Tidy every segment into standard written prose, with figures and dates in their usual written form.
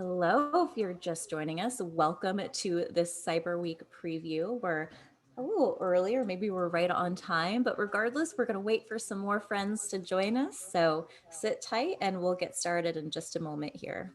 Hello, if you're just joining us, welcome to this Cyber Week preview. We're a little early, or maybe we're right on time, but regardless, we're going to wait for some more friends to join us. So sit tight and we'll get started in just a moment here.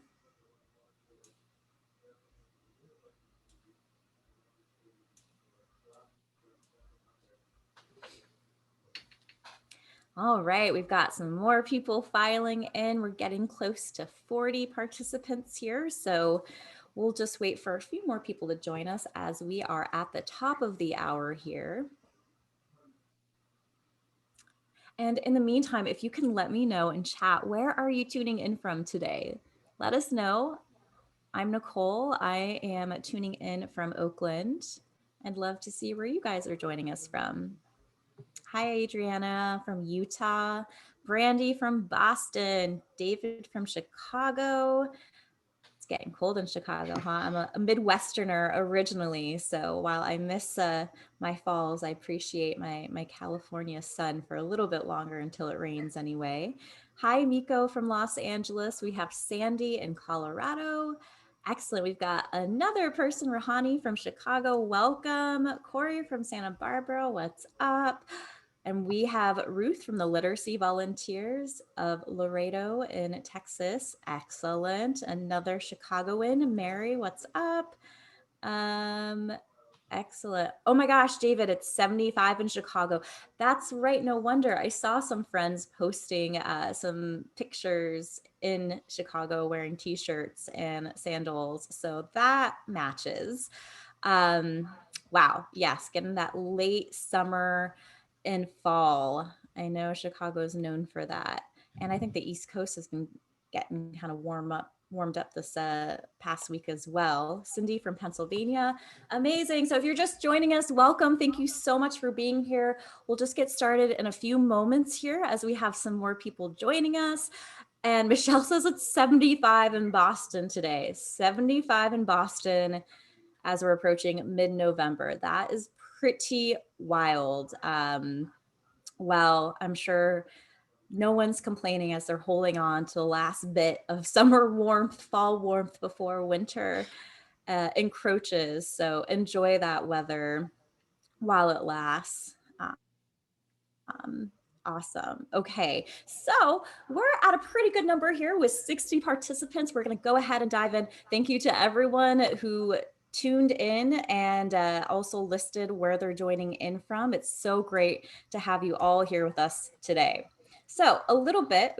All right, we've got some more people filing in. We're getting close to 40 participants here. So we'll just wait for a few more people to join us as we are at the top of the hour here. And in the meantime, if you can let me know in chat, where are you tuning in from today? Let us know. I'm Nicole. I am tuning in from Oakland. I'd love to see where you guys are joining us from. Hi, Adriana from Utah, Brandy from Boston, David from Chicago. It's getting cold in Chicago, huh? I'm a Midwesterner originally, so while I miss my falls, I appreciate my California sun for a little bit longer until it rains anyway. Hi, Miko from Los Angeles. We have Sandy in Colorado. Excellent. We've got another person, Rahani from Chicago. Welcome. Corey from Santa Barbara. What's up? And we have Ruth from the Literacy Volunteers of Laredo in Texas. Excellent. Another Chicagoan. Mary, what's up? Excellent. Oh my gosh, David, it's 75 in Chicago. That's right. No wonder. I saw some friends posting some pictures in Chicago wearing t-shirts and sandals. So that matches. Wow. Yes. Getting that late summer and fall. I know Chicago is known for that. And I think the East Coast has been getting kind of warmed up this past week as well. Cindy from Pennsylvania. Amazing. So if you're just joining us, welcome. Thank you so much for being here. We'll just get started in a few moments here as we have some more people joining us. And Michelle says it's 75 in Boston today. 75 in Boston as we're approaching mid-November. That is pretty wild. Well, I'm sure no one's complaining as they're holding on to the last bit of summer warmth, fall warmth before winter encroaches. So enjoy that weather while it lasts. Awesome. Okay, so we're at a pretty good number here with 60 participants. We're going to go ahead and dive in. Thank you to everyone who tuned in and also listed where they're joining in from. It's so great to have you all here with us today. So a little bit,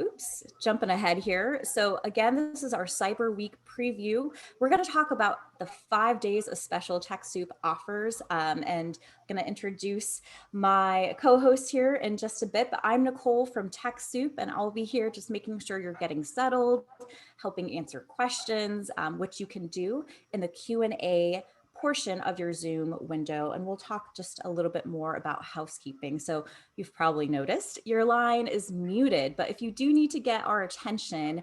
jumping ahead here. So again, this is our Cyber Week preview. We're going to talk about the 5 days of special TechSoup offers, and I'm going to introduce my co-host here in just a bit, but I'm Nicole from TechSoup, and I'll be here just making sure you're getting settled, helping answer questions, which you can do in the Q&A portion of your Zoom window, and we'll talk just a little bit more about housekeeping. So you've probably noticed your line is muted, but if you do need to get our attention,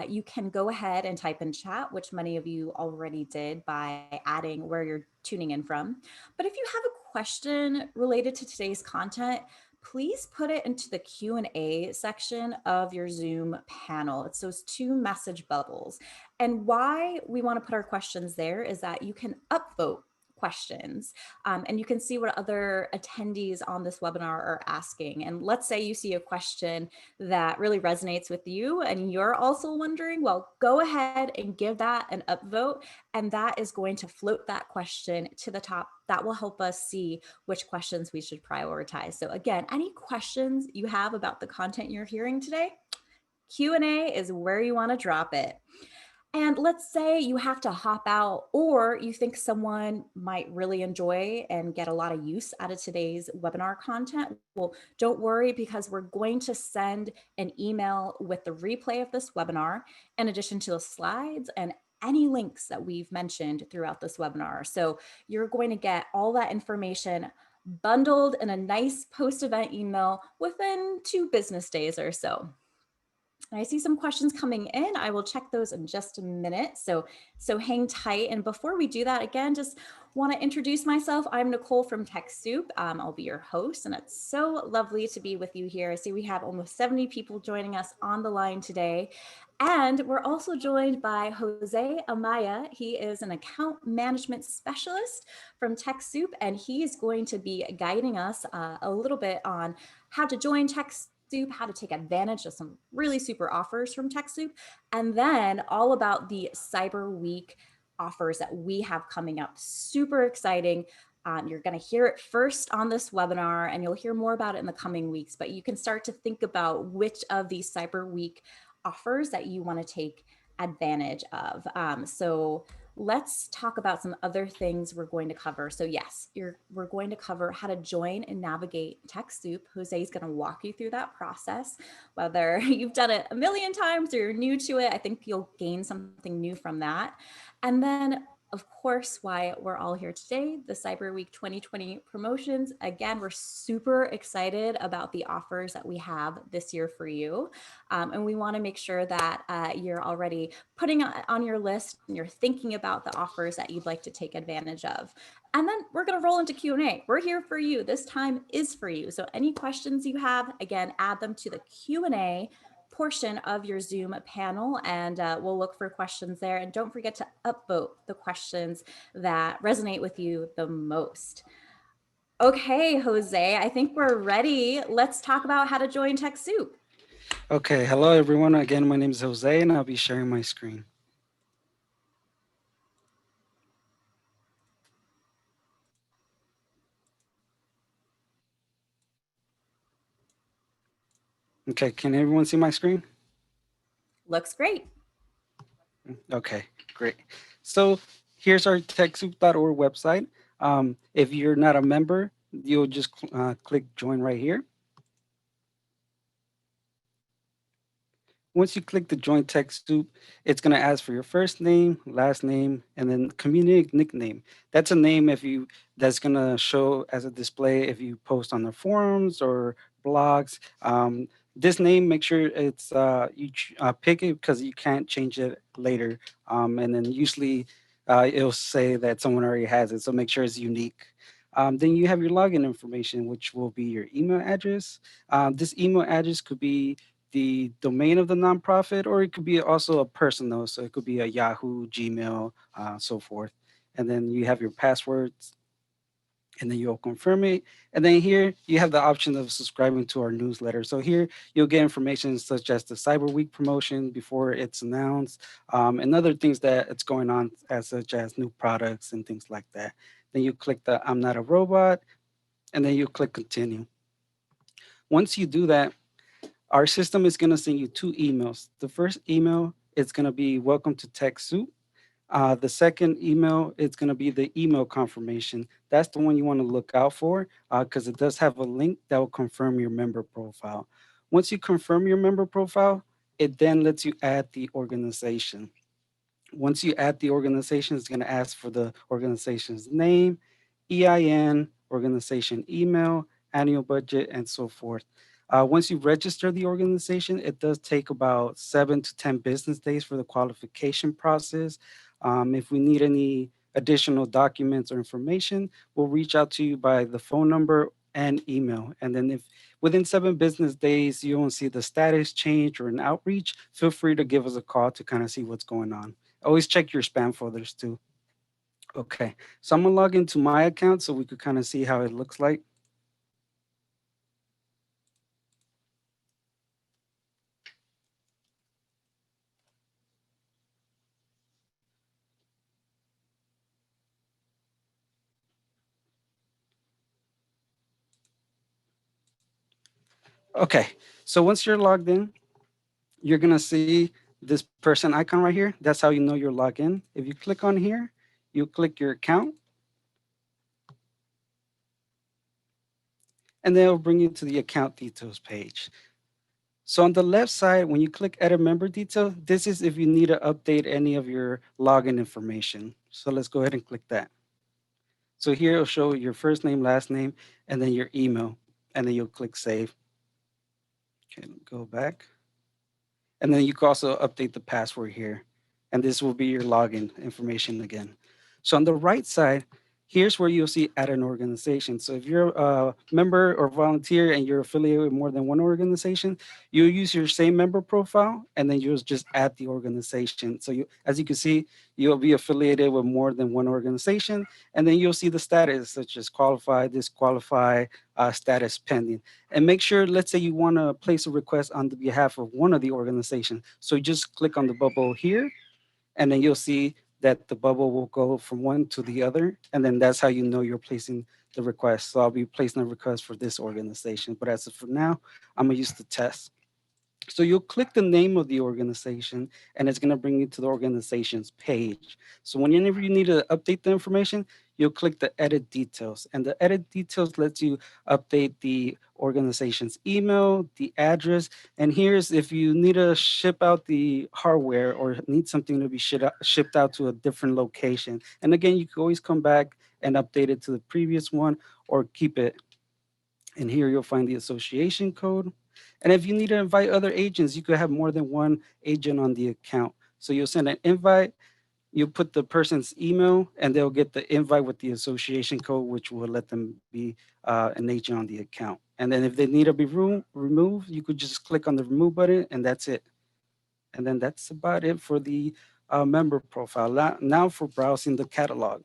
you can go ahead and type in chat, which many of you already did by adding where you're tuning in from. But if you have a question related to today's content, please put it into the Q&A section of your Zoom panel. It's those two message bubbles. And why we want to put our questions there is that you can upvote questions and you can see what other attendees on this webinar are asking. And let's say you see a question that really resonates with you and you're also wondering, well, go ahead and give that an upvote, and that is going to float that question to the top. That will help us see which questions we should prioritize. So again, any questions you have about the content you're hearing today, Q&A is where you want to drop it. And let's say you have to hop out, or you think someone might really enjoy and get a lot of use out of today's webinar content. Well, don't worry, because we're going to send an email with the replay of this webinar, in addition to the slides and any links that we've mentioned throughout this webinar. So you're going to get all that information bundled in a nice post-event email within 2 business days or so. And I see some questions coming in. I will check those in just a minute. So hang tight. And before we do that, again, just want to introduce myself. I'm Nicole from TechSoup. I'll be your host, and it's so lovely to be with you here. I see we have almost 70 people joining us on the line today. And we're also joined by Jose Amaya. He is an account management specialist from TechSoup, and he's going to be guiding us a little bit on how to join TechSoup, how to take advantage of some really super offers from TechSoup, and then all about the Cyber Week offers that we have coming up. Super exciting. You're going to hear it first on this webinar, and you'll hear more about it in the coming weeks, but you can start to think about which of these Cyber Week offers that you want to take advantage of. So let's talk about some other things we're going to cover. So yes, we're going to cover how to join and navigate TechSoup. Jose is going to walk you through that process. Whether you've done it a million times or you're new to it, I think you'll gain something new from that. And then of course, why we're all here today, the Cyber Week 2020 promotions. Again, we're super excited about the offers that we have this year for you. And we want to make sure that you're already putting on your list and you're thinking about the offers that you'd like to take advantage of. And then we're going to roll into Q&A. We're here for you. This time is for you. So any questions you have, again, add them to the Q&A portion of your Zoom panel, and we'll look for questions there. And don't forget to upvote the questions that resonate with you the most. Okay, Jose, I think we're ready. Let's talk about how to join TechSoup. Okay, hello everyone. Again, my name is Jose and I'll be sharing my screen. Okay, can everyone see my screen? Looks great. Okay, great. So here's our TechSoup.org website. If you're not a member, you'll just click join right here. Once you click the join TechSoup, it's going to ask for your first name, last name, and then community nickname. That's a name that's going to show as a display if you post on the forums or blogs. This name, make sure it's pick it because you can't change it later. And then usually it'll say that someone already has it, so make sure it's unique. Then you have your login information, which will be your email address. This email address could be the domain of the nonprofit, or it could be also a personal. So it could be a Yahoo, Gmail, so forth. And then you have your passwords, and then you'll confirm it. And then here you have the option of subscribing to our newsletter. So here you'll get information such as the Cyber Week promotion before it's announced, and other things that it's going on, as such as new products and things like that. Then you click the I'm not a robot, and then you click continue. Once you do that, our system is going to send you two emails. The first email is going to be welcome to TechSoup. The second email is going to be the email confirmation. That's the one you want to look out for because it does have a link that will confirm your member profile. Once you confirm your member profile, it then lets you add the organization. Once you add the organization, it's going to ask for the organization's name, EIN, organization email, annual budget, and so forth. Once you register the organization, it does take about 7 to 10 business days for the qualification process. If we need any additional documents or information, we'll reach out to you by the phone number and email. And then if within 7 business days you don't see the status change or an outreach, feel free to give us a call to kind of see what's going on. Always check your spam folders too. Okay, so I'm gonna log into my account so we could kind of see how it looks like. Okay, so once you're logged in, you're gonna see this person icon right here. That's how you know you're logged in. If you click on here, you click your account, and then it'll bring you to the account details page. So on the left side, when you click edit member detail, this is if you need to update any of your login information. So let's go ahead and click that. So here it'll show your first name, last name, and then your email, and then you'll click save. Okay, go back. And then you can also update the password here. And this will be your login information again. So on the right side, here's where you'll see add an organization. So if you're a member or volunteer and you're affiliated with more than one organization, you'll use your same member profile and then you'll just add the organization. So you, as you can see, you'll be affiliated with more than one organization, and then you'll see the status such as qualified, disqualified, status pending. And make sure, let's say you want to place a request on the behalf of one of the organizations. So you just click on the bubble here, and then you'll see that the bubble will go from one to the other. And then that's how you know you're placing the request. So I'll be placing a request for this organization. But as of for now, I'm going to use the test. So you'll click the name of the organization and it's going to bring you to the organization's page. So whenever you need to update the information, you'll click the edit details. And the edit details lets you update the organization's email, the address. And here's if you need to ship out the hardware or need something to be shipped out to a different location. And again, you can always come back and update it to the previous one or keep it. And here you'll find the association code. And if you need to invite other agents, you could have more than one agent on the account. So you'll send an invite, you put the person's email, and they'll get the invite with the association code, which will let them be an agent on the account. And then if they need to be removed, you could just click on the remove button, and that's it. And then that's about it for the member profile. Now for browsing the catalog.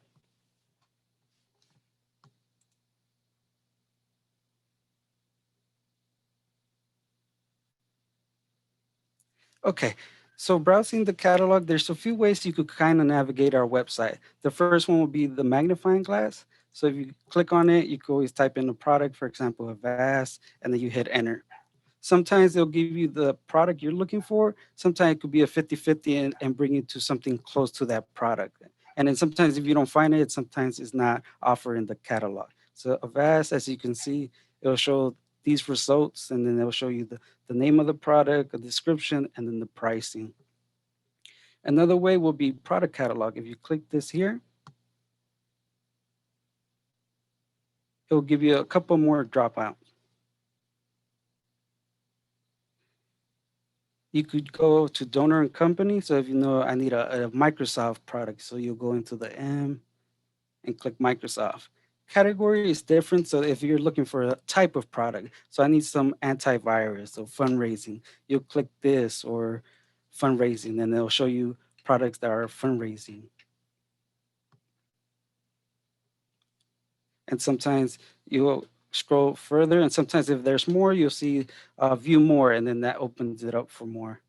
Okay, so browsing the catalog, there's a few ways you could kind of navigate our website. The first one would be the magnifying glass. So if you click on it, you can always type in the product, for example, Avast, and then you hit enter. Sometimes they'll give you the product you're looking for. Sometimes it could be a 50-50 and bring you to something close to that product. And then sometimes if you don't find it, sometimes it's not offered in the catalog. So Avast, as you can see, it'll show these results and then it'll show you the name of the product, a description, and then the pricing. Another way will be product catalog. If you click this here, it'll give you a couple more dropouts. You could go to donor and company. So if you know I need a Microsoft product, so you'll go into the M and click Microsoft. Category is different. So if you're looking for a type of product, so I need some antivirus or fundraising, you'll click this or fundraising, and it'll show you products that are fundraising. And sometimes you'll scroll further, and sometimes if there's more, you'll see view more, and then that opens it up for more.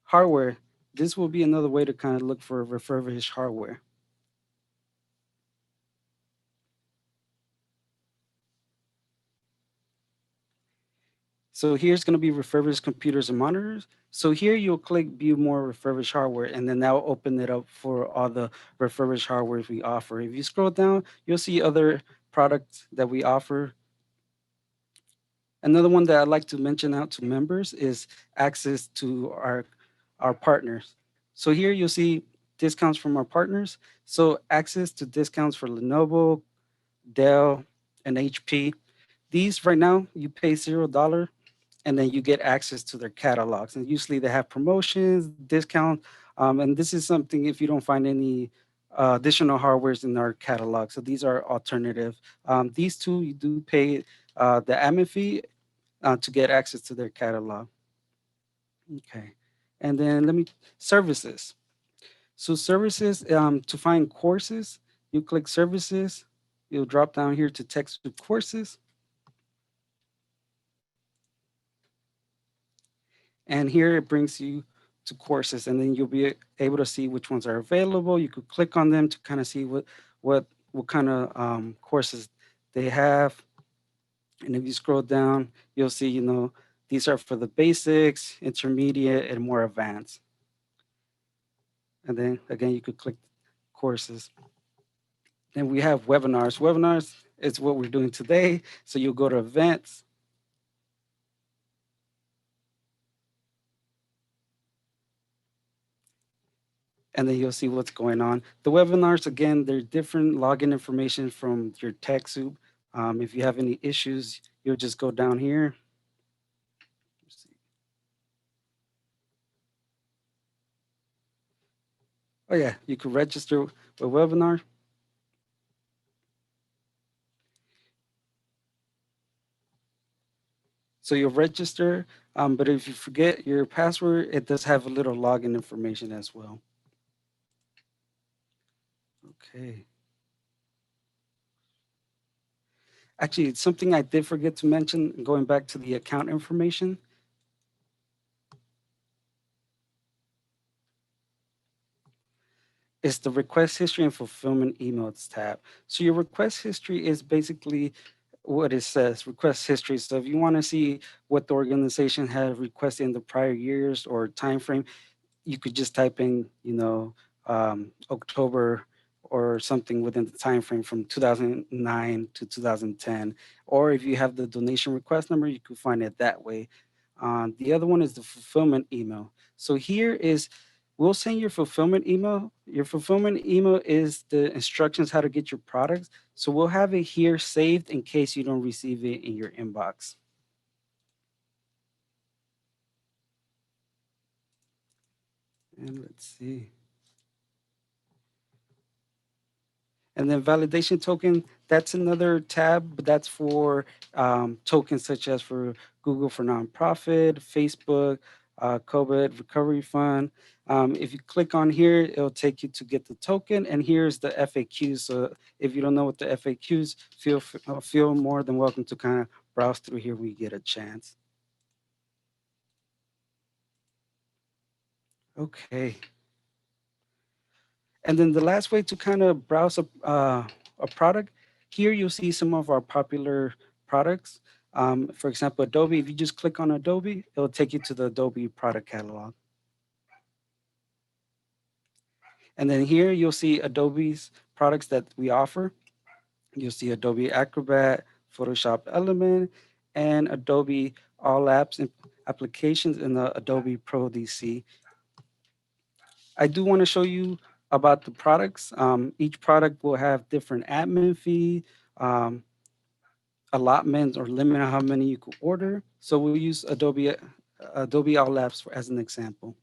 Hardware, this will be another way to kind of look for refurbished hardware. So here's going to be refurbished computers and monitors. So here you'll click view more refurbished hardware, and then that'll open it up for all the refurbished hardware we offer. If you scroll down, you'll see other products that we offer. Another one that I'd like to mention out to members is access to our partners. So here you'll see discounts from our partners. So access to discounts for Lenovo, Dell, and HP. These right now you pay $0 and then you get access to their catalogs. And usually they have promotions, discount, and this is something if you don't find any additional hardwares in our catalog. So these are alternative. These two you do pay the admin fee to get access to their catalog. Okay, and then let me services. So services to find courses, you click services. You'll drop down here to TechSoup courses. And here it brings you to courses, and then you'll be able to see which ones are available. You could click on them to kind of see what what kind of courses they have. And if you scroll down, you'll see, these are for the basics, intermediate, and more advanced. And then again, you could click courses. Then we have webinars. Webinars is what we're doing today. So you'll go to events, and then you'll see what's going on. The webinars, again, they're different login information from your TechSoup. If you have any issues, you'll just go down here. Oh yeah, you could register with webinar. So you'll register, but if you forget your password, it does have a little login information as well. Okay. Actually, it's something I did forget to mention, going back to the account information, is the request history and fulfillment emails tab. So your request history is basically what it says, request history. So if you want to see what the organization had requested in the prior years or time frame, you could just type in, October or something within the time frame from 2009 to 2010. Or if you have the donation request number, you could find it that way. The other one is the fulfillment email. So here is, we'll send your fulfillment email. Your fulfillment email is the instructions how to get your products. So we'll have it here saved in case you don't receive it in your inbox. And let's see. And then validation token, that's another tab, but that's for tokens such as for Google for Nonprofit, Facebook, COVID Recovery Fund. If you click on here, it'll take you to get the token, and here's the FAQs. So if you don't know what the FAQs, feel more than welcome to kind of browse through here when you get a chance. Okay. And then the last way to kind of browse a product, here you'll see some of our popular products. For example, Adobe, if you just click on Adobe, it'll take you to the Adobe product catalog. And then here you'll see Adobe's products that we offer. You'll see Adobe Acrobat, Photoshop Element, and Adobe All Apps and applications in the Adobe Pro DC. I do want to show you about the products. Each product will have different admin fee, um, allotments or limit on how many you could order. So we'll use Adobe All Apps as an example.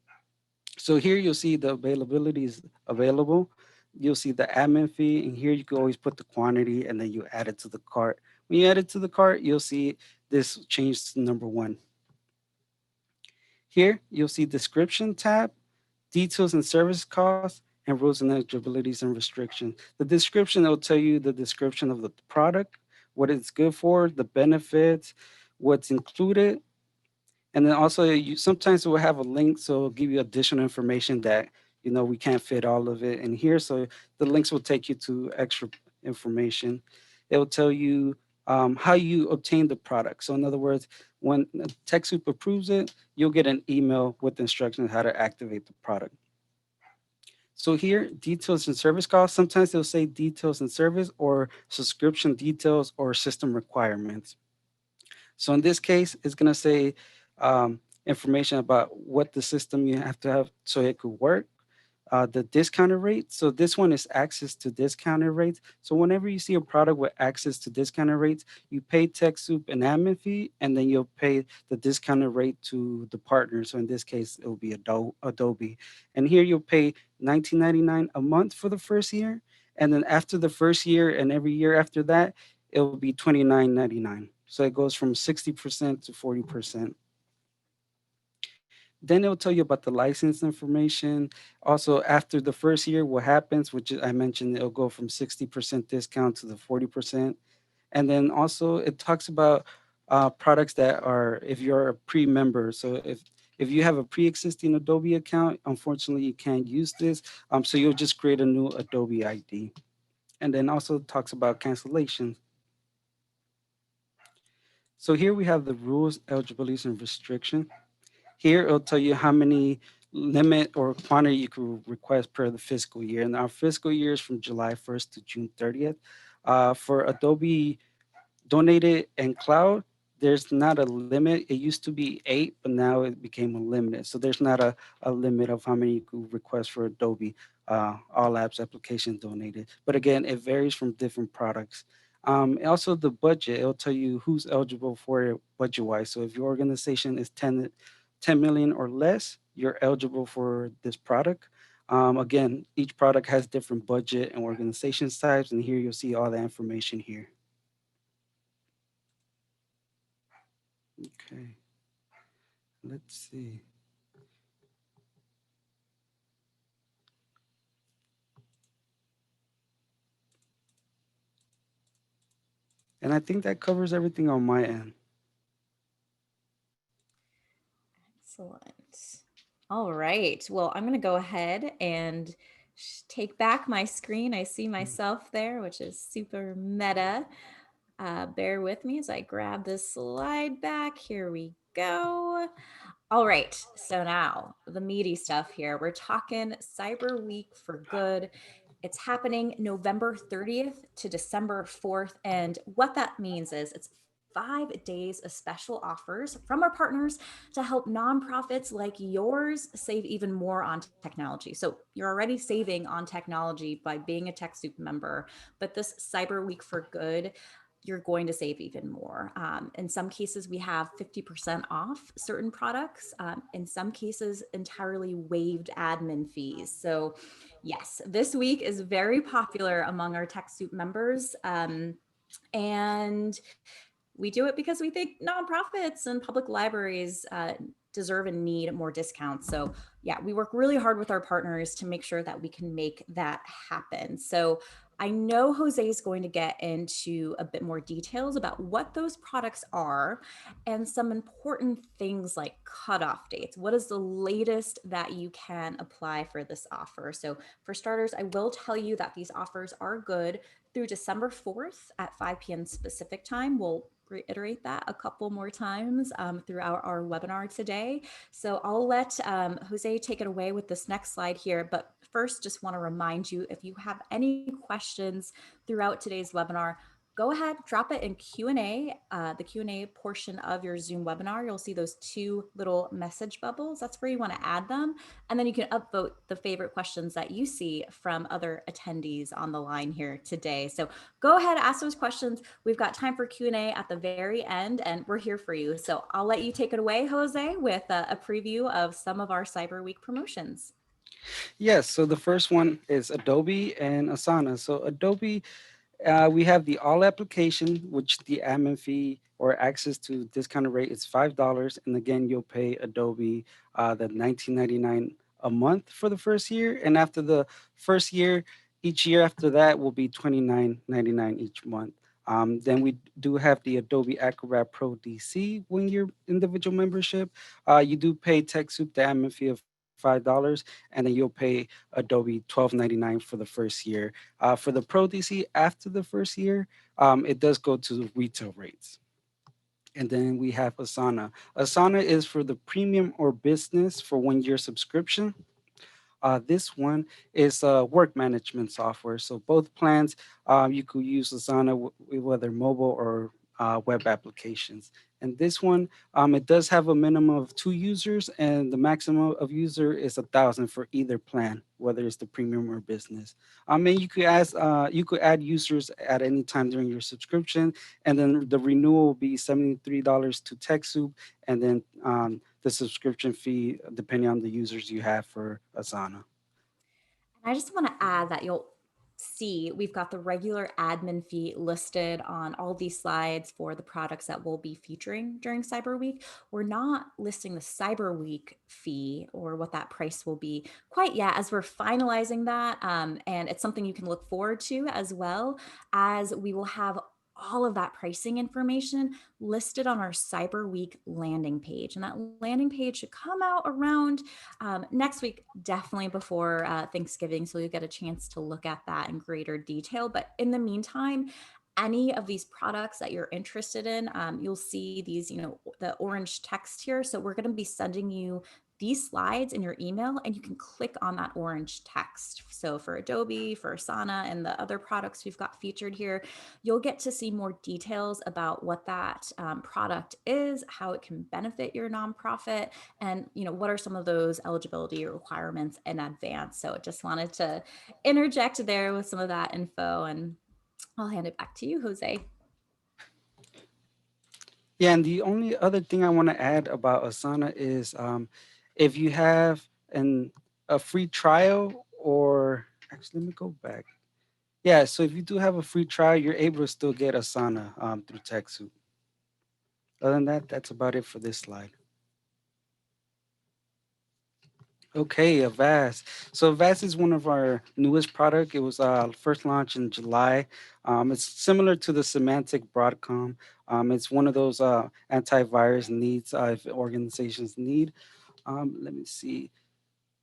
So here you'll see the availability is available. You'll see the admin fee, and here you can always put the quantity, and then you add it to the cart. When you add it to the cart, you'll see this change to number one. Here you'll see description tab, details and service costs, and rules and eligibilities and restrictions. The description will tell you the description of the product, what it's good for, the benefits, what's included, and then also you sometimes we'll have a link, so it'll give you additional information that we can't fit all of it in here. So the links will take you to extra information. It will tell you how you obtain the product. So in other words, when TechSoup approves it, you'll get an email with instructions how to activate the product. So here, details and service costs, sometimes they'll say details and service or subscription details or system requirements. So in this case, it's going to say information about what the system you have to have so it could work, the discounted rate. So this one is access to discounted rates. So whenever you see a product with access to discounted rates, you pay TechSoup an admin fee, and then you'll pay the discounted rate to the partner. So in this case, it will be Adobe. And here you'll pay $19.99 a month for the first year. And then after the first year and every year after that, it will be $29.99. So it goes from 60% to 40%. Then it'll tell you about the license information. Also, after the first year, what happens, which I mentioned, it'll go from 60% discount to the 40%. And then also it talks about products that are, if you're a pre-member. So if you have a pre-existing Adobe account, unfortunately you can't use this. So you'll just create a new Adobe ID. And then also talks about cancellations. So here we have the rules, eligibilities, and restrictions. Here it'll tell you how many limit or quantity you can request per the fiscal year. And our fiscal year is from July 1st to June 30th. For Adobe Donated and Cloud, there's not a limit. It used to be 8, but now it became unlimited. So there's not a limit of how many you could request for Adobe All Apps application donated. But again, it varies from different products. Also, the budget, it'll tell you who's eligible for it budget wise. So if your organization is 10 million or less, you're eligible for this product. Again, each product has different budget and organization types, and here you'll see all the information here. Okay, let's see. And I think that covers everything on my end. Excellent. All right. Well, I'm going to go ahead and take back my screen. I see myself there, which is super meta. Bear with me as I grab this slide back. Here we go. All right. So now the meaty stuff here. We're talking Cyber Week for Good. It's happening November 30th to December 4th. And what that means is it's 5 days of special offers from our partners to help nonprofits like yours save even more on technology. So you're already saving on technology by being a TechSoup member, but this Cyber Week for Good, you're going to save even more. In some cases, we have 50% off certain products. In some cases, entirely waived admin fees. So, yes, this week is very popular among our TechSoup members. And we do it because we think nonprofits and public libraries deserve and need more discounts. So, yeah, we work really hard with our partners to make sure that we can make that happen. So, I know Jose is going to get into a bit more details about what those products are and some important things like cutoff dates. What is the latest that you can apply for this offer? So, for starters, I will tell you that these offers are good through December 4th at 5 p.m. specific time. We'll reiterate that a couple more times throughout our webinar today. So I'll let Jose take it away with this next slide here. But first, just want to remind you, if you have any questions throughout today's webinar, go ahead, drop it in Q&A, the Q&A portion of your Zoom webinar. You'll see those two little message bubbles. That's where you want to add them. And then you can upvote the favorite questions that you see from other attendees on the line here today. So go ahead, ask those questions. We've got time for Q&A at the very end, and we're here for you. So I'll let you take it away, Jose, with a preview of some of our Cyber Week promotions. Yes, so the first one is Adobe and Asana. So Adobe, we have the all application, which the admin fee or access to discounted rate is $5. And again, you'll pay Adobe the 19.99 a month for the first year. And after the first year, each year after that will be 29.99 each month. Then we do have the Adobe Acrobat Pro DC 1 year individual membership. You do pay TechSoup the admin fee of $5, and then you'll pay Adobe 12.99 for the first year. For the Pro DC, after the first year, it does go to retail rates. And then we have Asana. Asana is for the premium or business for 1 year subscription. This one is work management software. So both plans, you could use Asana whether mobile or web applications. And this one, it does have a minimum of 2 users, and the maximum of user is 1,000 for either plan, whether it's the premium or business. And you could add users at any time during your subscription, and then the renewal will be $73 to TechSoup, and then the subscription fee depending on the users you have for Asana. I just want to add that you'll see we've got the regular admin fee listed on all these slides for the products that we'll be featuring during Cyber Week. We're not listing the Cyber Week fee or what that price will be quite yet, as we're finalizing that. And it's something you can look forward to, as well as we will have all of that pricing information listed on our Cyber Week landing page. And that landing page should come out around next week, definitely before Thanksgiving. So you'll get a chance to look at that in greater detail. But in the meantime, any of these products that you're interested in, you'll see these, the orange text here. So we're going to be sending you these slides in your email, and you can click on that orange text. So for Adobe, for Asana, and the other products we've got featured here, you'll get to see more details about what that product is, how it can benefit your nonprofit, and what are some of those eligibility requirements in advance. So just wanted to interject there with some of that info, and I'll hand it back to you, Jose. Yeah, and the only other thing I want to add about Asana is if you have an a free trial, or actually, let me go back. Yeah, so if you do have a free trial, you're able to still get Asana through TechSoup. Other than that, that's about it for this slide. Okay, Avast. So Avast is one of our newest product. It was first launched in July. It's similar to the Semantic Broadcom. It's one of those antivirus needs if organizations need. Let me see.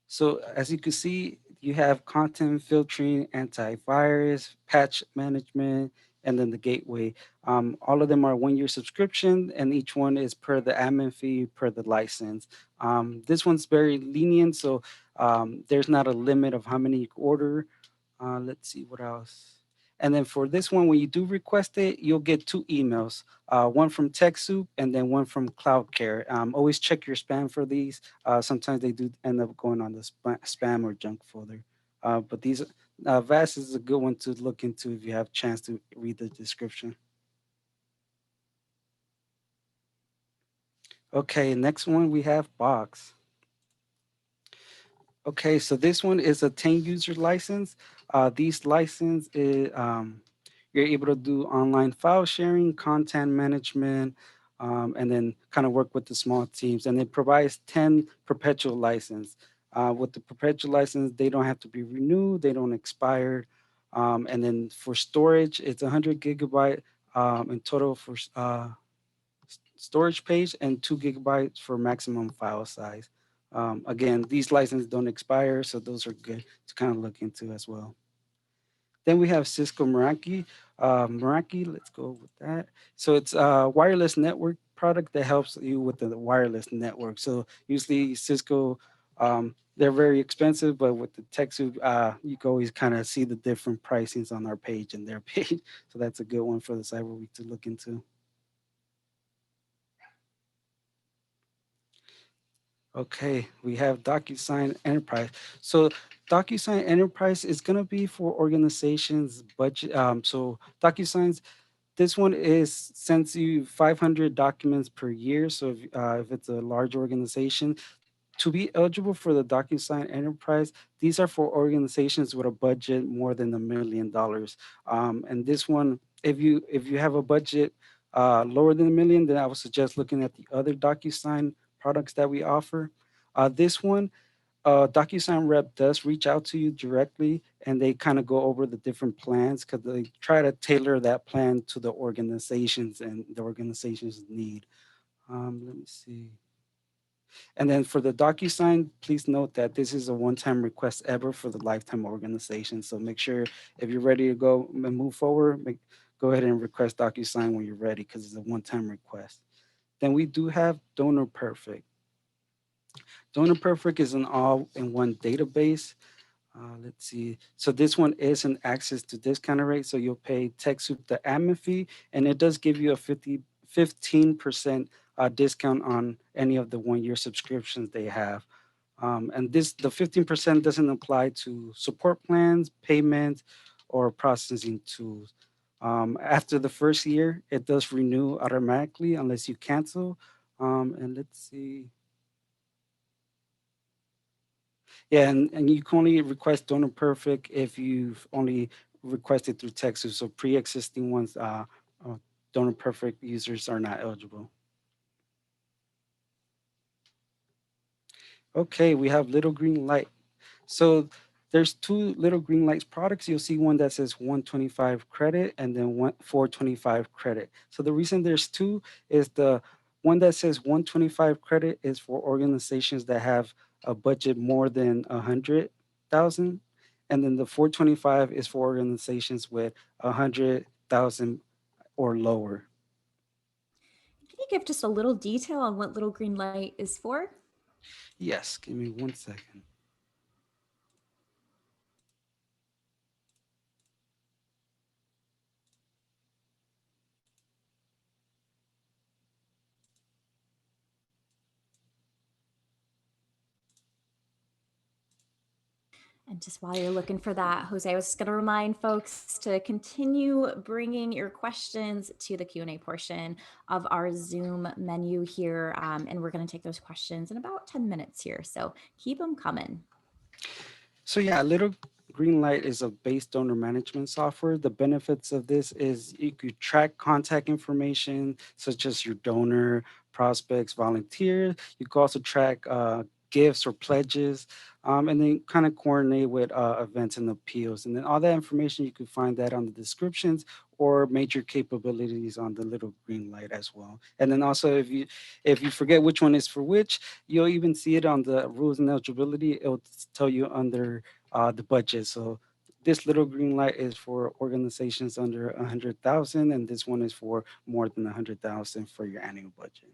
So as you can see, you have content filtering, antivirus, patch management, and then the gateway. All of them are 1 year subscription, and each one is per the admin fee per the license. This one's very lenient, so there's not a limit of how many you can order. Let's see what else. And then for this one, when you do request it, you'll get two emails, one from TechSoup and then one from CloudCare. Always check your spam for these. Sometimes they do end up going on the spam or junk folder. But these VAS is a good one to look into if you have a chance to read the description. Okay, next one we have Box. Okay, so this one is a 10 user license. These license is you're able to do online file sharing, content management, and then kind of work with the small teams. And it provides 10 perpetual license. With the perpetual license, they don't have to be renewed, they don't expire. And then for storage, it's 100 gigabyte in total for storage page and 2 gigabytes for maximum file size. Again, these licenses don't expire, so those are good to kind of look into as well. Then we have Cisco Meraki. Meraki, let's go with that. So it's a wireless network product that helps you with the wireless network. So usually Cisco, they're very expensive, but with the TechSoup, you can always kind of see the different pricings on our page and their page. So that's a good one for the Cyber Week to look into. Okay, we have DocuSign Enterprise. So DocuSign Enterprise is going to be for organizations budget. So DocuSigns, this one is sends you 500 documents per year. So if it's a large organization, to be eligible for the DocuSign Enterprise, these are for organizations with a budget more than $1 million. And this one, if you have a budget lower than 1 million, then I would suggest looking at the other DocuSign products that we offer. This one, DocuSign rep does reach out to you directly, and they kind of go over the different plans because they try to tailor that plan to the organizations and the organization's need. Let me see. And then for the DocuSign, please note that this is a one-time request ever for the lifetime organization. So make sure if you're ready to go and move forward, go ahead and request DocuSign when you're ready because it's a one-time request. Then we do have Donor Perfect. Donor Perfect is an all-in-one database. Let's see. So this one is an access to discounted rate. So you'll pay TechSoup the admin fee, and it does give you a 15% discount on any of the 1 year subscriptions they have. And this the 15% doesn't apply to support plans, payments, or processing tools. After the first year, it does renew automatically unless you cancel. And let's see. Yeah, and you can only request Donor Perfect if you've only requested through TechSoup. So pre-existing ones, uh, Donor Perfect users are not eligible. Okay, we have Little Green Light. So there's two Little Green Lights products. You'll see one that says 125 credit and then 425 credit. So the reason there's two is the one that says 125 credit is for organizations that have a budget more than 100,000, and then the 425 is for organizations with 100,000 or lower. Can you give just a little detail on what Little Green Light is for? Yes, give me 1 second. And just while you're looking for that, Jose, I was just going to remind folks to continue bringing your questions to the Q&A portion of our Zoom menu here. And we're going to take those questions in about 10 minutes here. So keep them coming. So yeah, Little Greenlight is a base donor management software. The benefits of this is you could track contact information such as your donor, prospects, volunteers. You could also track gifts or pledges, and then kind of coordinate with events and appeals. And then all that information you could find that on the descriptions or major capabilities on the Little Greenlight as well. And then also if you forget which one is for which, you'll even see it on the rules and eligibility. It'll tell you under the budget. So this little green light is for organizations under 100,000, and this one is for more than 100,000 for your annual budget.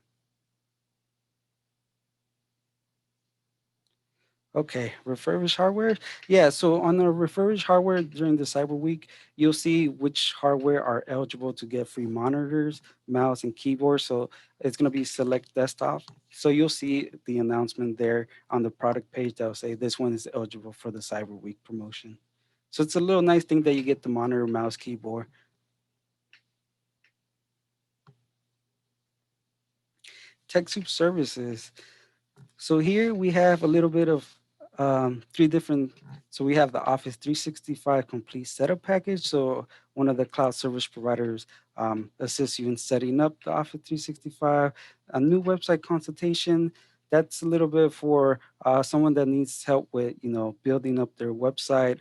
Okay, refurbished hardware. Yeah, so on the refurbished hardware during the Cyber Week, you'll see which hardware are eligible to get free monitors, mouse, and keyboard. So it's going to be select desktop. So you'll see the announcement there on the product page that will say this one is eligible for the Cyber Week promotion. So it's a little nice thing that you get the monitor, mouse, keyboard. TechSoup services. So here we have a little bit of three different. So we have the Office 365 complete setup package. So one of the cloud service providers assists you in setting up the Office 365. A new website consultation. That's a little bit for someone that needs help with building up their website.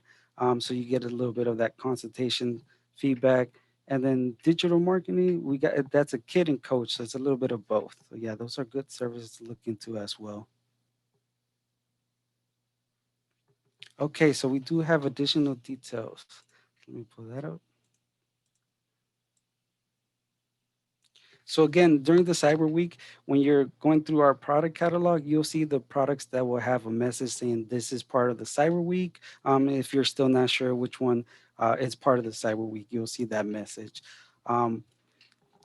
So you get a little bit of that consultation feedback. And then digital marketing, we got that's a kid and coach, so it's a little bit of both. So yeah, those are good services to look into as well. Okay, so we do have additional details. Let me pull that up. So again, during the Cyber Week, when you're going through our product catalog, you'll see the products that will have a message saying this is part of the Cyber Week. If you're still not sure which one is part of the Cyber Week, you'll see that message. Um,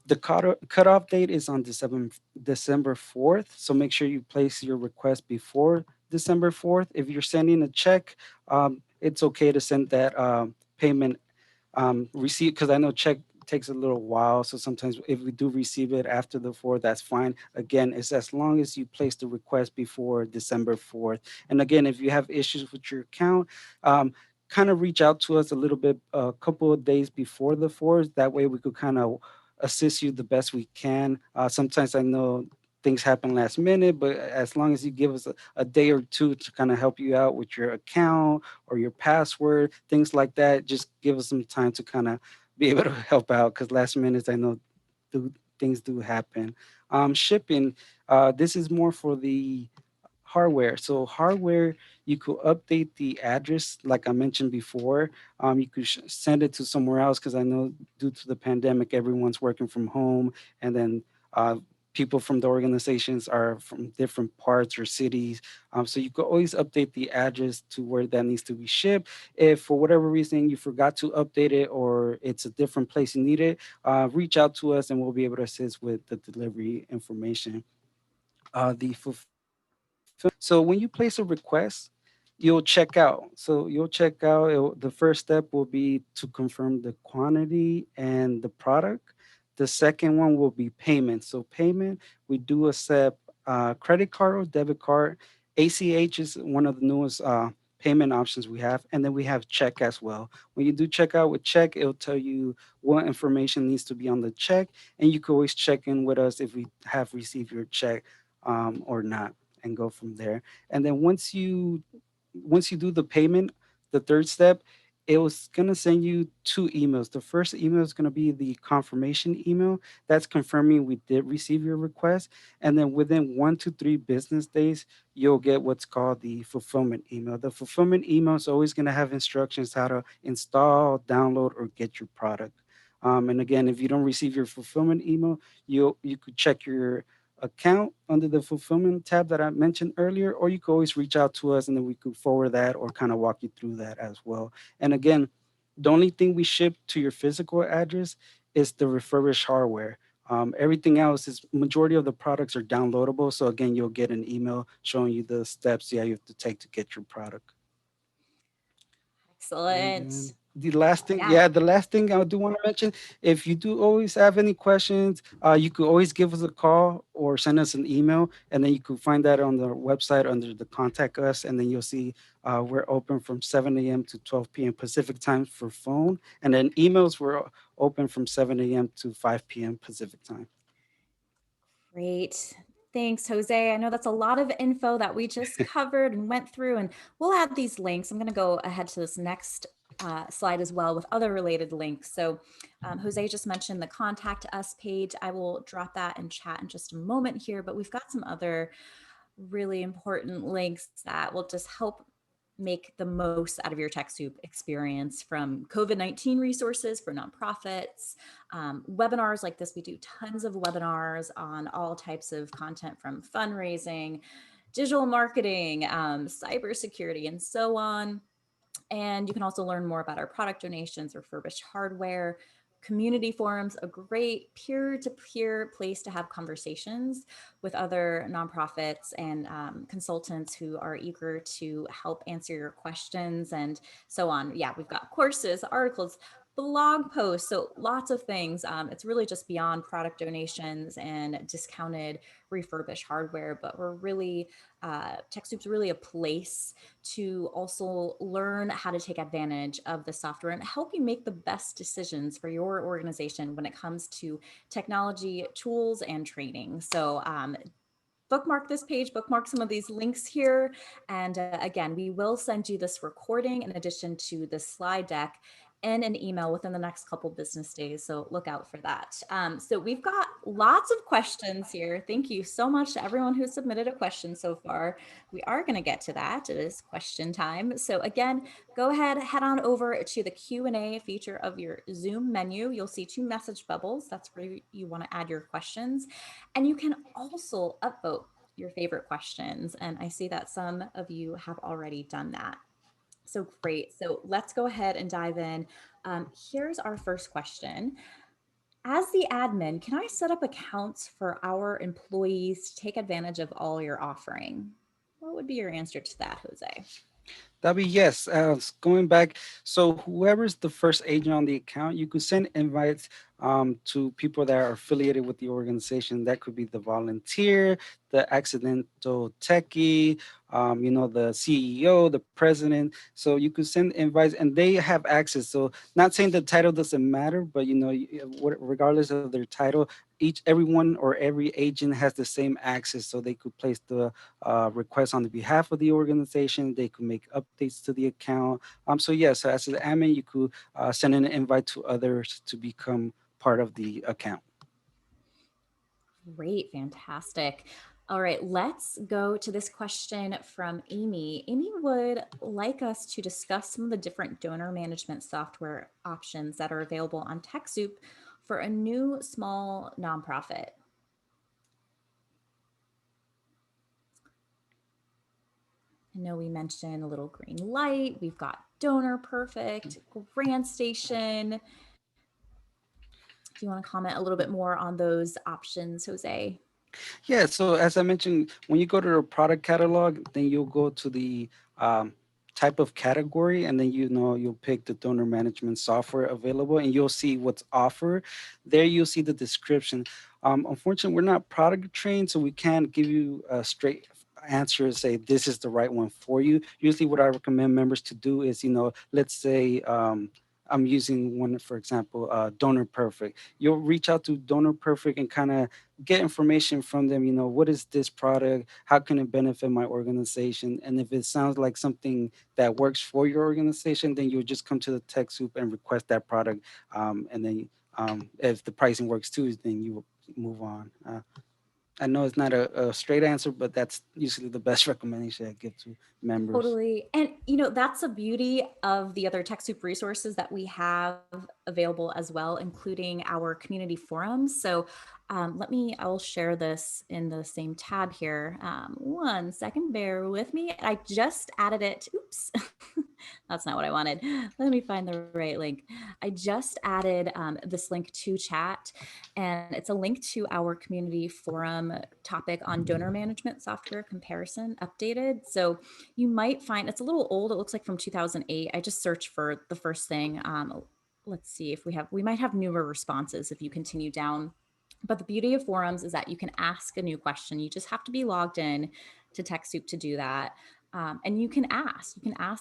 the cutoff date is on December 4th. So make sure you place your request before December 4th. If you're sending a check, it's okay to send that payment receive, because I know check takes a little while. So sometimes if we do receive it after the 4th, that's fine. Again, it's as long as you place the request before December 4th. And again, if you have issues with your account, kind of reach out to us a little bit, a couple of days before the 4th. That way we could kind of assist you the best we can. Sometimes I know things happen last minute, but as long as you give us a day or two to kind of help you out with your account or your password, things like that, just give us some time to kind of be able to help out, because last minutes I know do, things do happen. Shipping, this is more for the hardware. So hardware, you could update the address, like I mentioned before. You could send it to somewhere else, because I know due to the pandemic, everyone's working from home, and then uh, people from the organizations are from different parts or cities. So you could always update the address to where that needs to be shipped. If for whatever reason you forgot to update it, or it's a different place you need it, reach out to us and we'll be able to assist with the delivery information. The fulfillment. So when you place a request, you'll check out. So you'll check out. The first step will be to confirm the quantity and the product. The second one will be payment. So payment, we do accept credit card or debit card. ACH is one of the newest payment options we have, and then we have check as well. When you do check out with check, it'll tell you what information needs to be on the check, and you can always check in with us if we have received your check or not, and go from there. And then once you do the payment, the third step, it was gonna send you two emails. The first email is gonna be the confirmation email that's confirming we did receive your request, and then within 1 to 3 business days, you'll get what's called the fulfillment email. The fulfillment email is always gonna have instructions how to install, download, or get your product. And again, if you don't receive your fulfillment email, you could check your account under the fulfillment tab that I mentioned earlier, or you could always reach out to us and then we could forward that or kind of walk you through that as well. And again, the only thing we ship to your physical address is the refurbished hardware. Everything else is majority of the products are downloadable. So again, you'll get an email showing you the steps you have to take to get your product. And then Excellent. The last thing, Yeah. yeah, the last thing I do want to mention, if you do always have any questions, you could always give us a call or send us an email, and then you could find that on the website under the contact us, and then you'll see we're open from 7 a.m. to 12 p.m. Pacific time for phone, and then emails we're open from 7 a.m. to 5 p.m. Pacific time. Great. Thanks, Jose. I know that's a lot of info that we just covered and went through, and we'll add these links. I'm going to go ahead to this next slide as well with other related links. So, Jose just mentioned the contact us page. I will drop that in chat in just a moment here, but we've got some other really important links that will just help make the most out of your TechSoup experience, from COVID-19 resources for nonprofits, webinars like this. We do tons of webinars on all types of content, from fundraising, digital marketing, cybersecurity, and so on. And you can also learn more about our product donations, refurbished hardware, community forums, a great peer-to-peer place to have conversations with other nonprofits and consultants who are eager to help answer your questions and so on. Yeah, we've got courses, articles, blog posts, so lots of things. It's really just beyond product donations and discounted refurbished hardware, but we're really, TechSoup's really a place to also learn how to take advantage of the software and help you make the best decisions for your organization when it comes to technology tools and training. So bookmark this page, bookmark some of these links here. And again, we will send you this recording in addition to the slide deck in an email within the next couple business days. So look out for that. So we've got lots of questions here. Thank you so much to everyone who submitted a question so far. We are going to get to that. It is question time. So again, go ahead, head on over to the Q&A feature of your Zoom menu. You'll see two message bubbles. That's where you want to add your questions. And you can also upvote your favorite questions. And I see that some of you have already done that. So great. So let's go ahead and dive in. Here's our first question. As the admin, can I set up accounts for our employees to take advantage of all you're offering? What would be your answer to that, Jose? That'd be yes. Going back, so whoever's the first agent on the account, you could send invites to people that are affiliated with the organization. That could be the volunteer, the accidental techie, the CEO, the president. So you could send invites, and they have access. So not saying the title doesn't matter, but regardless of their title, everyone or every agent has the same access, so they could place the requests on the behalf of the organization. They could make updates to the account. So yes, so as an admin, you could send an invite to others to become part of the account. Great, fantastic. All right, let's go to this question from Amy. Amy would like us to discuss some of the different donor management software options that are available on TechSoup for a new small nonprofit. I know we mentioned a little Greenlight. We've got Donor Perfect, Grant Station. Do you want to comment a little bit more on those options, Jose? Yeah, so as I mentioned, when you go to the product catalog, then you'll go to the type of category, and then you'll pick the donor management software available, and you'll see what's offered. There you'll see the description. Unfortunately, we're not product trained, so we can't give you a straight answer and say this is the right one for you. Usually, what I recommend members to do is, let's say I'm using one, for example, Donor Perfect. You'll reach out to Donor Perfect and kind of get information from them. What is this product? How can it benefit my organization? And if it sounds like something that works for your organization, then you'll just come to the TechSoup and request that product. And then if the pricing works too, then you will move on. I know it's not a straight answer, but that's usually the best recommendation I give to members. Totally. And that's the beauty of the other TechSoup resources that we have available as well, including our community forums. So I'll share this in the same tab here. One second, bear with me. I just added it. Oops. That's not what I wanted. Let me find the right link. I just added this link to chat, and it's a link to our community forum topic on donor management software comparison updated. So you might find it's a little old. It looks like from 2008. I just searched for the first thing. Let's see if we might have newer responses if you continue down. But the beauty of forums is that you can ask a new question. You just have to be logged in to TechSoup to do that. And you can ask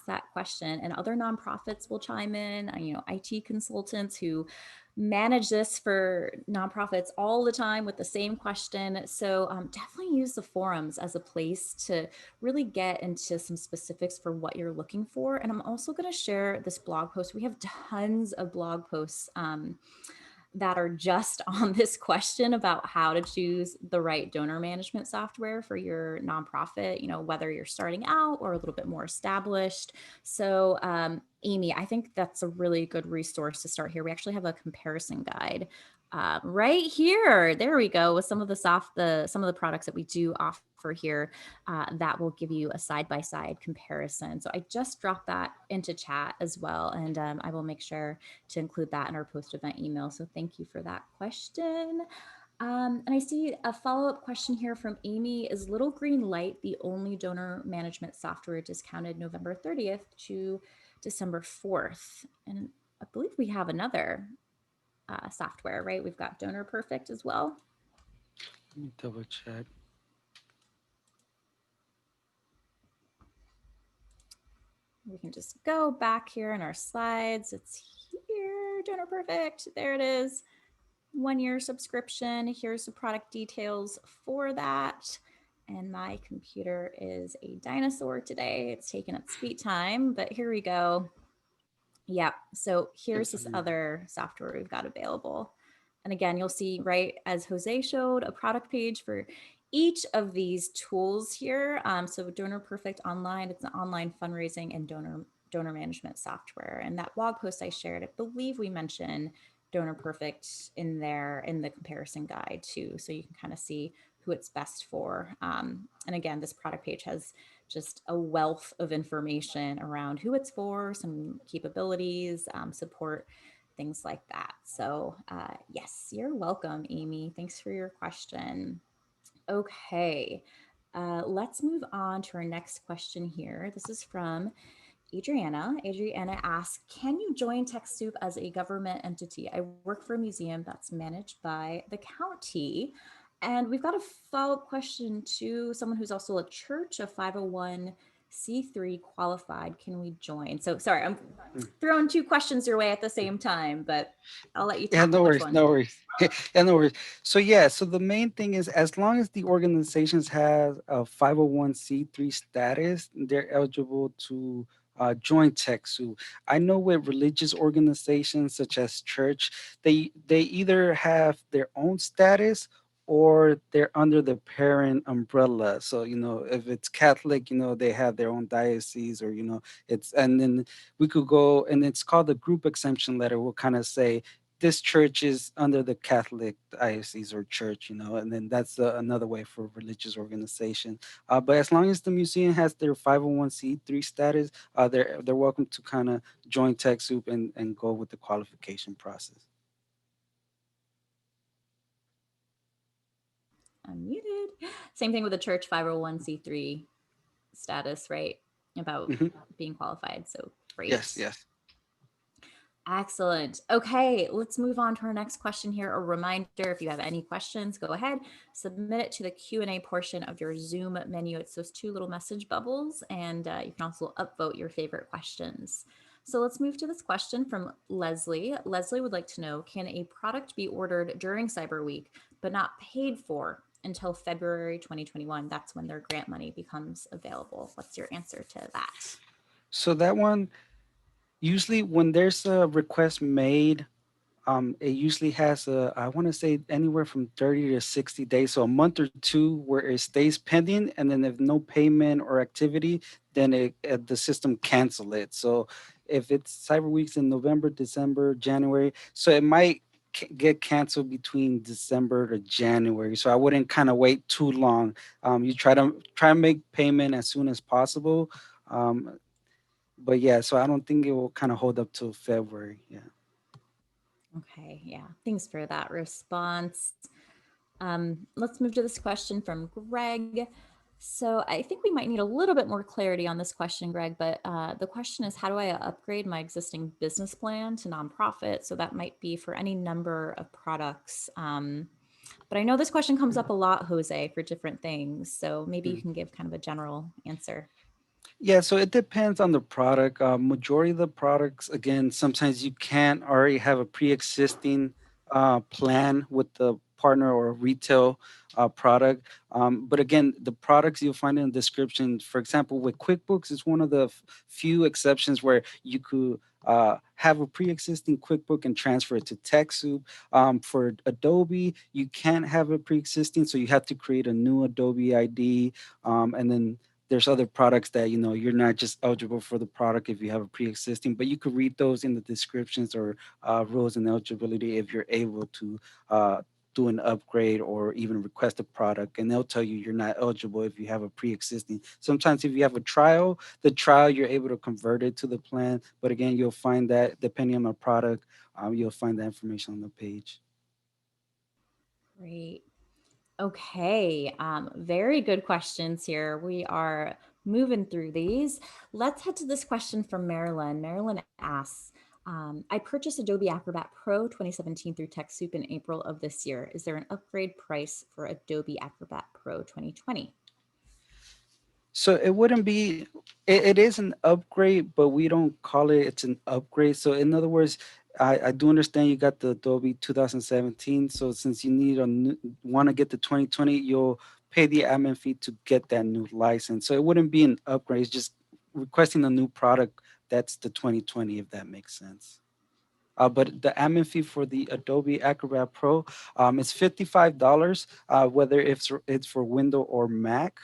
that question, and other nonprofits will chime in. IT consultants who manage this for nonprofits all the time with the same question. So definitely use the forums as a place to really get into some specifics for what you're looking for. And I'm also going to share this blog post. We have tons of blog posts that are just on this question about how to choose the right donor management software for your nonprofit, whether you're starting out or a little bit more established. So, Amy, I think that's a really good resource to start here. We actually have a comparison guide right here. There we go, with some of the products that we do offer here that will give you a side-by-side comparison. So I just dropped that into chat as well, and I will make sure to include that in our post-event email. So thank you for that question. And I see a follow-up question here from Amy. Is Little Green Light the only donor management software discounted November 30th to December 4th? And I believe we have another software, right? We've got Donor Perfect as well. Let me double check. We can just go back here in our slides. It's here, Donor Perfect. There it is. 1-year subscription. Here's the product details for that. And my computer is a dinosaur today. It's taking its sweet time, but here we go. Yeah, so here's this other software we've got available. And again, you'll see, right, as Jose showed, a product page for each of these tools here. So Donor Perfect Online, it's an online fundraising and donor management software. And that blog post I shared, I believe we mentioned Donor Perfect in there in the comparison guide too. So you can kind of see who it's best for. And again, this product page has just a wealth of information around who it's for, some capabilities, support, things like that. So yes, you're welcome, Amy. Thanks for your question. Okay, let's move on to our next question here. This is from Adriana. Adriana asks, can you join TechSoup as a government entity? I work for a museum that's managed by the county. And we've got a follow-up question to someone who's also a church, a 501c3 qualified. Can we join? So sorry, I'm throwing two questions your way at the same time, but I'll let you Yeah, no tackle which worries, one. no worries. Yeah, no worries. So yeah, so the main thing is as long as the organizations have a 501c3 status, they're eligible to join TechSoup. I know with religious organizations such as church, they either have their own status or they're under the parent umbrella. So if it's Catholic, they have their own diocese, or it's and then we could go, and it's called the group exemption letter. Will kind of say this church is under the Catholic diocese or church, and then that's another way for religious organization. But as long as the museum has their 501c3 status, they're welcome to kind of join TechSoup and go with the qualification process. Unmuted. Same thing with the church 501c3 status, right? About Hmm. being qualified. So great. Yes, yes. Excellent. Okay, let's move on to our next question here. A reminder, if you have any questions, go ahead, submit it to the Q&A portion of your Zoom menu. It's those two little message bubbles, and you can also upvote your favorite questions. So let's move to this question from Leslie. Leslie would like to know, can a product be ordered during Cyber Week but not paid for until February 2021? That's when their grant money becomes available. What's your answer to that? So that one, usually when there's a request made, it usually has I want to say anywhere from 30 to 60 days, so a month or two where it stays pending, and then if no payment or activity, then the system cancel it. So if it's Cyber Weeks in November, December, January, so it might get canceled between December to January. So I wouldn't kind of wait too long. You try to make payment as soon as possible. Um, But yeah, so I don't think it will kind of hold up till February. Yeah. Okay, yeah. Thanks for that response. Let's move to this question from Greg. So I think we might need a little bit more clarity on this question, Greg. But the question is, how do I upgrade my existing business plan to nonprofit? So that might be for any number of products. But I know this question comes up a lot, Jose, for different things. So maybe you Mm. can give kind of a general answer. Yeah, so it depends on the product. Majority of the products, again, sometimes you can't already have a pre-existing plan with the partner or retail product. But again, the products you'll find in the description, for example, with QuickBooks, is one of the few exceptions where you could have a pre-existing QuickBook and transfer it to TechSoup. For Adobe, you can't have a pre-existing, so you have to create a new Adobe ID, and then there's other products that you're not just eligible for the product if you have a pre-existing, but you could read those in the descriptions or rules and eligibility if you're able to do an upgrade or even request a product, and they'll tell you you're not eligible if you have a pre-existing. Sometimes if you have a trial, the trial you're able to convert it to the plan, but again, you'll find that depending on the product, you'll find that information on the page. Great. Okay, very good questions here. We are moving through these. Let's head to this question from Marilyn. Marilyn asks, I purchased Adobe Acrobat Pro 2017 through TechSoup in April of this year. Is there an upgrade price for Adobe Acrobat Pro 2020? So it wouldn't be. It is an upgrade, but we don't call it. It's an upgrade. So in other words, I do understand you got the Adobe 2017. So since you need want to get the 2020, you'll pay the admin fee to get that new license. So it wouldn't be an upgrade. It's just requesting a new product that's the 2020, if that makes sense. But the admin fee for the Adobe Acrobat Pro is $55, whether it's for Windows or Mac.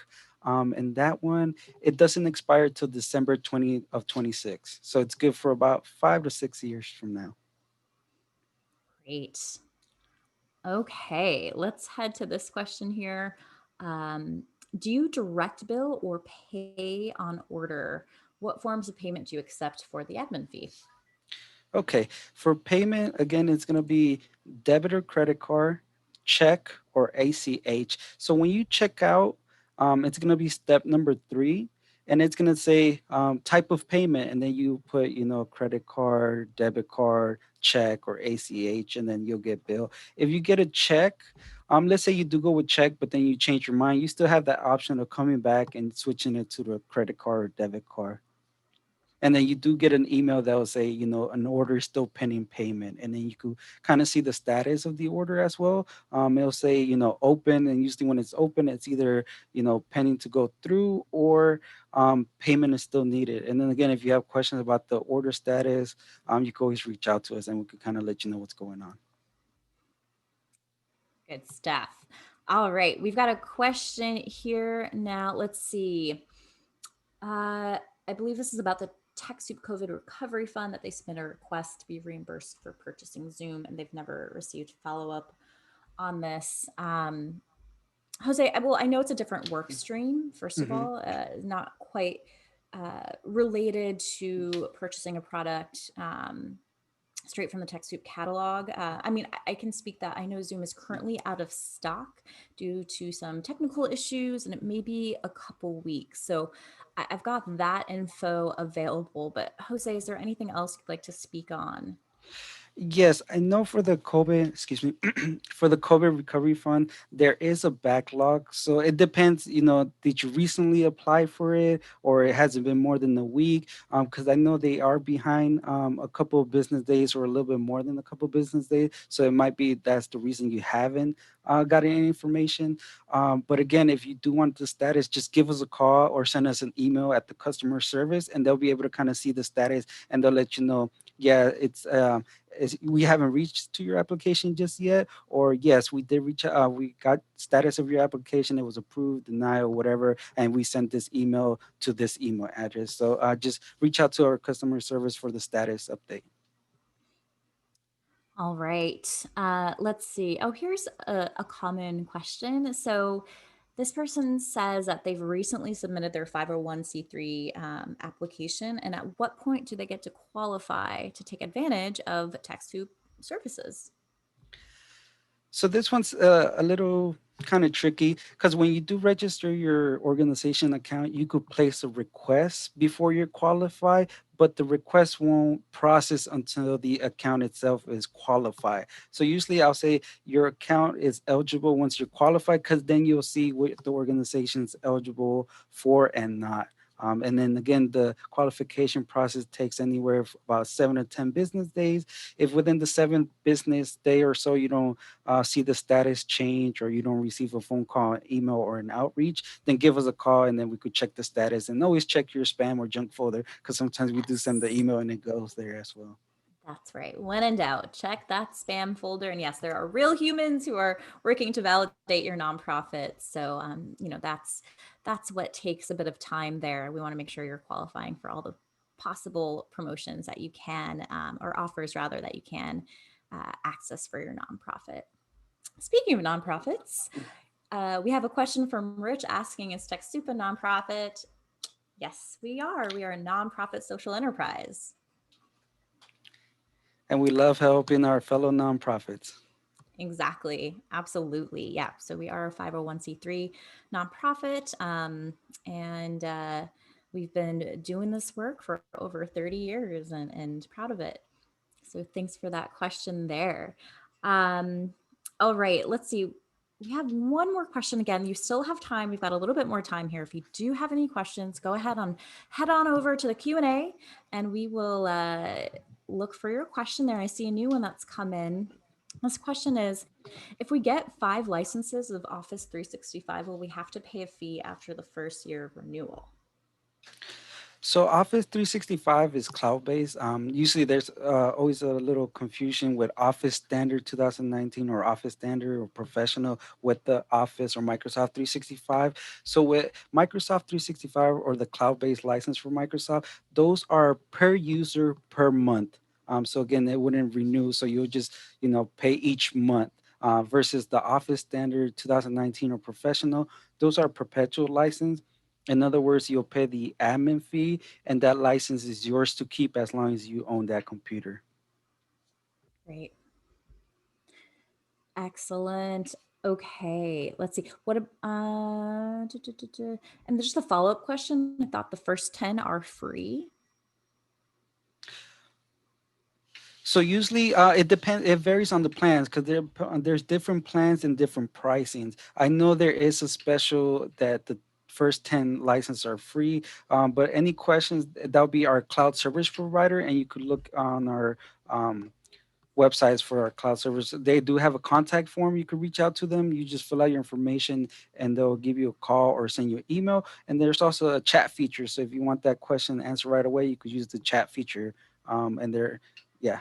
And that one, it doesn't expire till December 20 of 26. So it's good for about 5 to 6 years from now. Great. Okay, let's head to this question here. Um, do you direct bill or pay on order? What forms of payment do you accept for the admin fee? Okay, for payment, again, it's going to be debit or credit card, check, or ACH. So when you check out, it's going to be step number three, and it's going to say type of payment, and then you put, credit card, debit card, check, or ACH, and then you'll get bill. If you get a check, let's say you do go with check, but then you change your mind, you still have that option of coming back and switching it to the credit card or debit card. And then you do get an email that will say, an order is still pending payment, and then you could kind of see the status of the order as well. It'll say, open, and usually when it's open, it's either pending to go through, or payment is still needed. And then again, if you have questions about the order status, you can always reach out to us, and we could kind of let you know what's going on. Good stuff. All right, we've got a question here now. Let's see. I believe this is about the TechSoup COVID Recovery Fund that they submitted a request to be reimbursed for purchasing Zoom, and they've never received follow up on this. Jose, well, I know it's a different work stream, first of Hmm. all, not quite related to purchasing a product straight from the TechSoup catalog. I mean, I can speak that I know Zoom is currently out of stock due to some technical issues, and it may be a couple weeks. So I've got that info available. But Jose, is there anything else you'd like to speak on? Yes, I know for the COVID, excuse me, for the COVID recovery fund, there is a backlog. So it depends, did you recently apply for it, or it hasn't been more than a week? Because I know they are behind a couple of business days, or a little bit more than a couple of business days. So it might be that's the reason you haven't gotten any information. But again, if you do want the status, just give us a call or send us an email at the customer service, and they'll be able to kind of see the status, and they'll let you know, yeah, we haven't reached to your application just yet, or yes, we did reach, we got status of your application, it was approved, denied, or whatever, and we sent this email to this email address. So just reach out to our customer service for the status update. All right. Let's see. Oh, here's a common question. So, This person says that they've recently submitted their 501c3 application, and at what point do they get to qualify to take advantage of TechSoup services? So this one's a little kind of tricky because when you do register your organization account, you could place a request before you qualify, but the request won't process until the account itself is qualified. So usually I'll say your account is eligible once you're qualified because then you'll see what the organization's eligible for and not. And then again, the qualification process takes anywhere about 7 to 10 business days. If within the 7 business day or so you don't see the status change or you don't receive a phone call, email, or an outreach, then give us a call and then we could check the status. And always check your spam or junk folder because sometimes we do send the Yes. email and it goes there as well. That's right. When in doubt, check that spam folder. And yes, there are real humans who are working to validate your nonprofit. So, that's what takes a bit of time there. We want to make sure you're qualifying for all the possible promotions that you can, or offers rather that you can access for your nonprofit. Speaking of nonprofits, we have a question from Rich asking, "Is TechSoup a nonprofit?" Yes, we are. We are a nonprofit social enterprise. And we love helping our fellow nonprofits. Exactly. Absolutely. Yeah. So we are a 501c3 nonprofit. And we've been doing this work for over 30 years and proud of it. So thanks for that question there. Um, all right. Let's see. We have one more question again. You still have time. We've got a little bit more time here. If you do have any questions, go ahead on head on over to the Q&A and we will look for your question there. I see a new one that's come in. This question is, if we get 5 licenses of Office 365, will we have to pay a fee after the first year of renewal? So Office 365 is cloud-based. Usually there's always a little confusion with Office Standard 2019 or Office Standard or Professional with the Office or Microsoft 365. So with Microsoft 365 or the cloud-based license for Microsoft, those are per user per month. So again, it wouldn't renew. So you'll just, pay each month. Versus the Office Standard 2019 or Professional, those are perpetual license. In other words, you'll pay the admin fee, and that license is yours to keep as long as you own that computer. Great. Excellent. Okay, let's see. And there's just a follow-up question. I thought the first 10 are free. So usually, it depends. It varies on the plans because there's different plans and different pricings. I know there is a special that the first 10 licenses are free. But any questions, that'll be our cloud service provider, and you could look on our websites for our cloud service. They do have a contact form. You can reach out to them. You just fill out your information and they'll give you a call or send you an email. And there's also a chat feature. So if you want that question answered right away, you could use the chat feature. And there, yeah.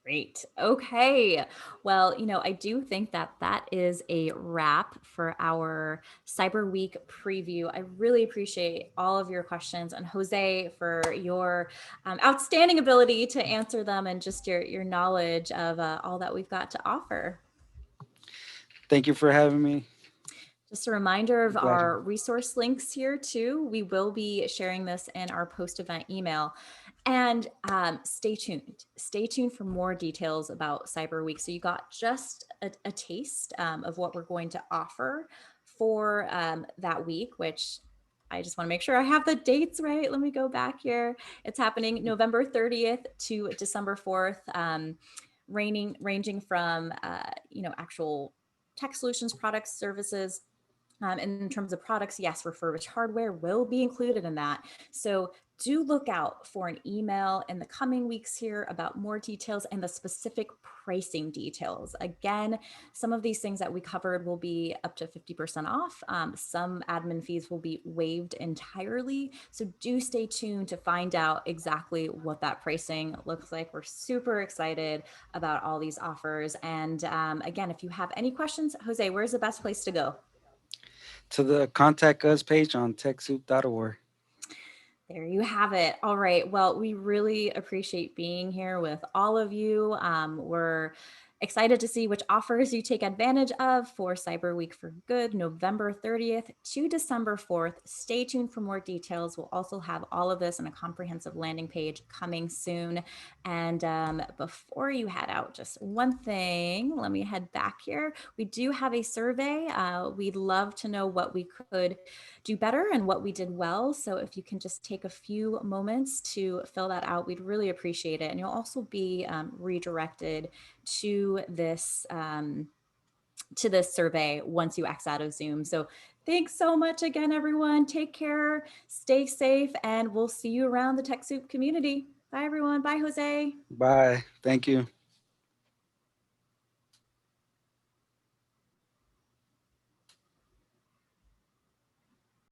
Great. Okay. Well, I do think that that is a wrap for our Cyber Week preview. I really appreciate all of your questions and Jose for your outstanding ability to answer them and just your knowledge of all that we've got to offer. Thank you for having me. Just a reminder of I'm glad you. our resource links here too. We will be sharing this in our post-event email. And stay tuned. Stay tuned for more details about Cyber Week. So you got just a taste of what we're going to offer for that week, which I just want to make sure I have the dates right. Let me go back here. It's happening November 30th to December 4th, ranging from actual tech solutions, products, services, in terms of products, yes, refurbished hardware will be included in that. So do look out for an email in the coming weeks here about more details and the specific pricing details. Again, some of these things that we covered will be up to 50% off. Some admin fees will be waived entirely. So do stay tuned to find out exactly what that pricing looks like. We're super excited about all these offers. And again, if you have any questions, Jose, where's the best place to go? To the contact us page on TechSoup.org. There you have it. All right. Well, we really appreciate being here with all of you. We're Excited to see which offers you take advantage of for Cyber Week for Good, November 30th to December 4th. Stay tuned for more details. We'll also have all of this on a comprehensive landing page coming soon. And before you head out, just one thing, let me head back here. We do have a survey. We'd love to know what we could do better and what we did well. So if you can just take a few moments to fill that out, we'd really appreciate it. And you'll also be redirected to this survey once you X out of Zoom. So thanks so much again, everyone. Take care, stay safe, and we'll see you around the TechSoup community. Bye, everyone. Bye, Jose. Bye. Thank you.